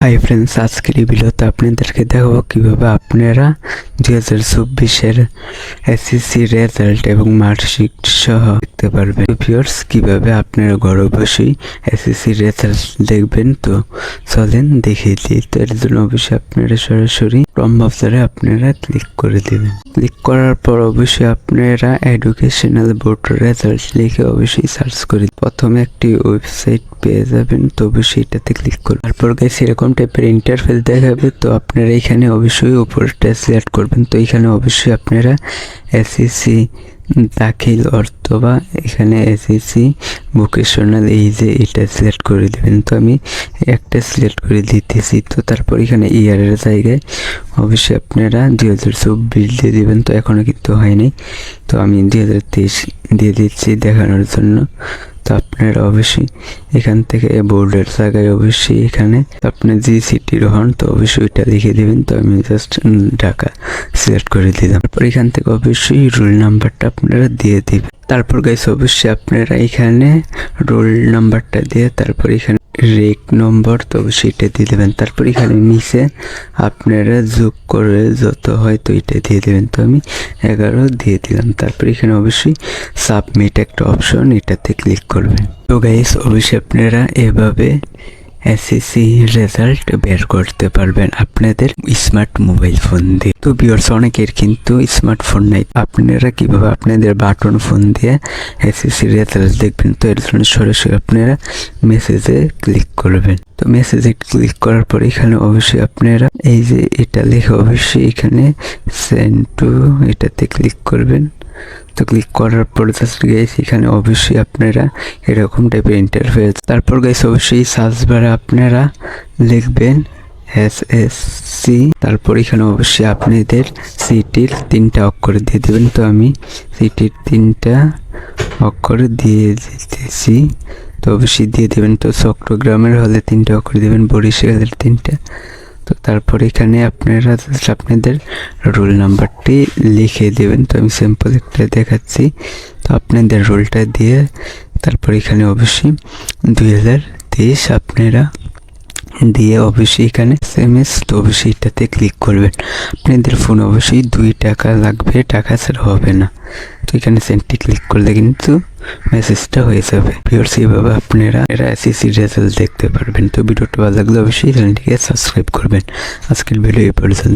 Hi friends, আজকের এই ভিডিওতে আপনাদেরকে দেখাবো কীভাবে আপনারা 2024-এর এসএসসি রেজাল্ট এবং মার্কশিট সহ দেখতে পারবেন। ভিউয়ার্স, কীভাবে আপনারা ঘরে বসেই এসএসসি রেজাল্ট দেখবেন, তো চলেন দেখিয়ে দিই। তো এর জন্য অবশ্যই আপনারা সরাসরি ক্রোম ব্রাউজারে আপনারা ক্লিক করে দেবেন। ক্লিক করার পর অবশ্যই আপনারা এডুকেশনাল বোর্ড রেজাল্ট লিখে অবশ্যই সার্চ করে প্রথমে একটি ওয়েবসাইট পেয়ে যাবেন, তো অবশ্যই এটাতে ক্লিক করুন। তারপর গাইস এরকম টাইপের ইন্টারফেস দেখাবে, তো আপনারা এখানে অবশ্যই উপরটা সিলেক্ট করবেন। তো এখানে অবশ্যই আপনারা এসএসসি দাখিল অথবা এখানে এসএসসি ভোকেশনাল এই যে এটা সিলেক্ট করে দেবেন। তো আমি একটা সিলেক্ট করে দিতেছি। তো তারপর এখানে ইয়ারের জায়গায় অবশ্যই আপনারা 2024 দিয়ে দিবেন। তো এখনও কিন্তু হয়নি, তো আমি 2023 দিয়ে দিচ্ছি দেখানোর জন্য। তো আপনারা অবশ্যই এখান থেকে বোর্ডের জায়গায় অবশ্যই এখানে আপনি যে সিটির হন তো অবশ্যই এটা লিখে দেবেন। তো আমি জাস্ট ঢাকা সিলেক্ট করে দিলাম। তারপর এখান থেকে অবশ্যই রোল নাম্বারটা আপনারা দিয়ে দিবেন। তারপর গাইস অবশ্যই আপনারা এখানে রোল নাম্বারটা দিয়ে তারপর এখানে রেক নম্বর তো অবশ্যই এটা দিয়ে দেবেন। তারপর এখানে নিচে আপনারা যোগ করে যত হয় তো এটা দিয়ে দেবেন। তো আমি 11 দিয়ে দিলাম। তারপর এখানে অবশ্যই সাবমিট একটা অপশন, এটাতে ক্লিক করবেন। তো গাইস অবশ্যই আপনারা এভাবে এসএসসি রেজাল্ট বের করতে পারবেন আপনাদের স্মার্ট মোবাইল ফোন দিয়ে। তো ভিউয়ার্স, অনেকের কিন্তু স্মার্টফোন নাই, আপনারা কিভাবে আপনাদের বাটন ফোন দিয়ে এসএসসি রেজাল্ট দেখবেন। তো এর জন্য সরাসরি আপনারা মেসেজে ক্লিক করবেন। তো মেসেজে ক্লিক করার পর এখানে অবশ্যই আপনারা এই যে এটা লিখে অবশ্যই এখানে সেন্ড টু এটাতে ক্লিক করবেন। তো ক্লিক করার পর জাস্ট গাইস এখানে অবশ্যই আপনারা এরকম টাইপের ইন্টারফেস। তারপর গাইস অবশ্যই সার্চ বারে আপনারা লিখবেন এসএসসি। তারপর এখানে অবশ্যই আপনাদের সিটির 3টা অক্ষর দিয়ে দেবেন। তো আমি সিটির 3টা অক্ষর দিয়ে দিতেছি। তো অবশ্যই দিয়ে দেবেন। তো চট্টগ্রামের হলে 3টা অক্ষর দেবেন, বরিশালের 3টা। তো তারপর এখানে আপনারা আপনাদের রোল নাম্বারটি লিখে দেবেন। তো আমি সিম্পল একটা দেখাচ্ছি। তো আপনাদের রোলটা দিয়ে তারপর এখানে অবশ্যই 2023 আপনারা দিয়ে অবশ্যই এখানে SMS, তো অবশ্যই এটাতে ক্লিক করবেন। আপনাদের ফোন অবশ্যই 2 টাকা লাগবে, টাকা ছাড়া হবে না। তো এখানে সেন্ডটি ক্লিক করলে কিন্তু মেসেজটা হয়ে যাবে। ভিউয়ার্স, এইভাবে আপনারা এসএসসি রেজাল্ট দেখতে পারবেন। তো ভিডিওটা ভালো লাগলে অবশ্যই চ্যানেলটিকে সাবস্ক্রাইব করবেন। আজকের ভিডিও এই পর্যন্ত।